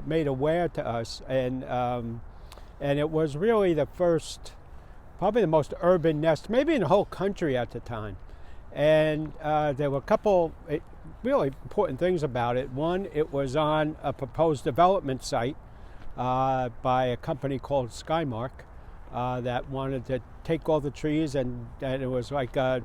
made aware to us, and it was really the first, probably the most urban nest, maybe in the whole country at the time. And there were a couple really important things about it. One, it was on a proposed development site by a company called Skymark that wanted to take all the trees, and it was like a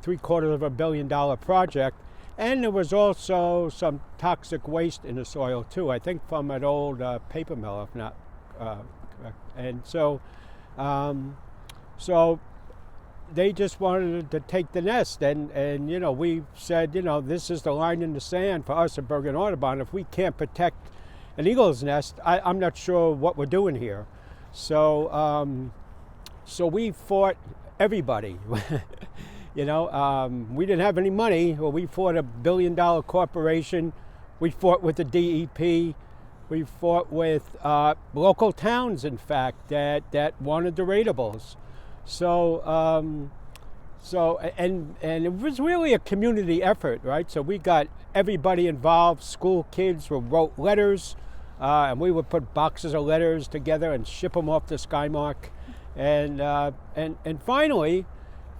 $750 million project. And there was also some toxic waste in the soil too, I think from an old paper mill, if not correct. And so they just wanted to take the nest, and you know, we said, you know, this is the line in the sand for us at Bergen Audubon. If we can't protect an eagle's nest, I'm not sure what we're doing here. So we fought everybody. You know, we didn't have any money. Well, we fought $1 billion corporation. We fought with the DEP. We fought with local towns, in fact, that wanted the ratables. And it was really a community effort, right? So we got everybody involved. School kids wrote letters, and we would put boxes of letters together and ship them off to Skymark. And finally,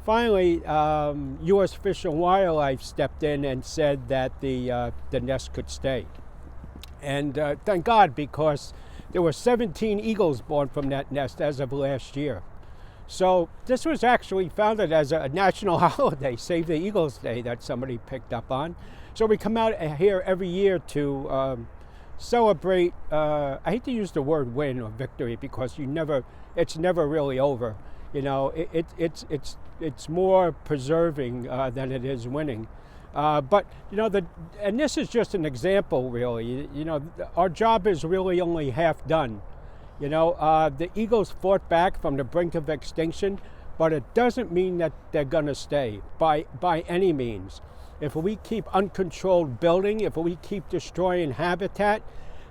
U.S. Fish and Wildlife stepped in and said that the nest could stay. And thank God, because there were 17 eagles born from that nest as of last year. So this was actually founded as a national holiday, Save the Eagles Day, that somebody picked up on. So we come out here every year to celebrate. I hate to use the word win or victory, because it's never really over. You know, it's more preserving than it is winning. But you know, and this is just an example, really. You know, our job is really only half done. You know, the eagles fought back from the brink of extinction, but it doesn't mean that they're going to stay by any means. If we keep uncontrolled building, if we keep destroying habitat,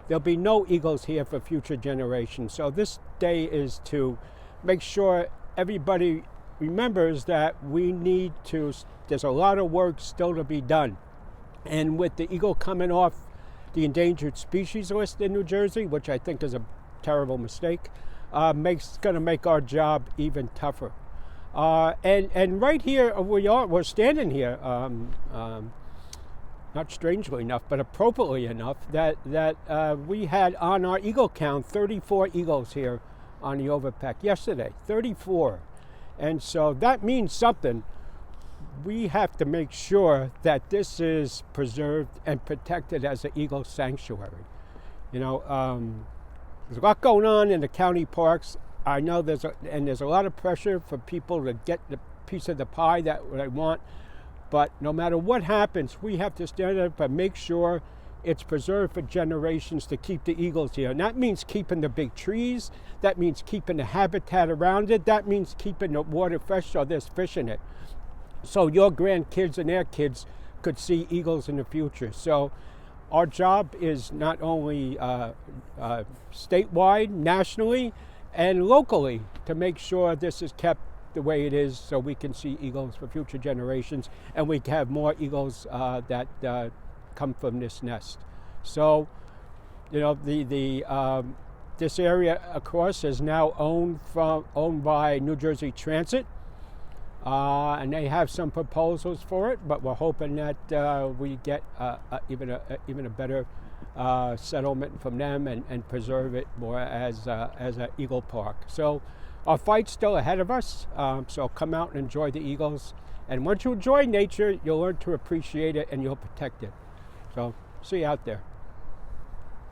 there'll be no eagles here for future generations. So this day is to make sure everybody remembers that there's a lot of work still to be done. And with the eagle coming off the endangered species list in New Jersey, which I think is a terrible mistake, going to make our job even tougher. And right here we're standing here, not strangely enough, but appropriately enough, that we had on our eagle count 34 eagles here on the Overpeck yesterday, 34. And so that means something. We have to make sure that this is preserved and protected as an eagle sanctuary. You know, there's a lot going on in the county parks. I know there's a lot of pressure for people to get the piece of the pie that they want. But no matter what happens, we have to stand up and make sure it's preserved for generations to keep the eagles here. And that means keeping the big trees. That means keeping the habitat around it. That means keeping the water fresh so there's fish in it. So your grandkids and their kids could see eagles in the future. So our job is not only statewide, nationally, and locally to make sure this is kept the way it is, so we can see eagles for future generations, and we can have more eagles that come from this nest. So, you know, this area across is now owned by New Jersey Transit, and they have some proposals for it. But we're hoping that we get even a better settlement from them and preserve it more as an eagle park. So our fight's still ahead of us. So come out and enjoy the eagles. And once you enjoy nature, you'll learn to appreciate it and you'll protect it. So see you out there.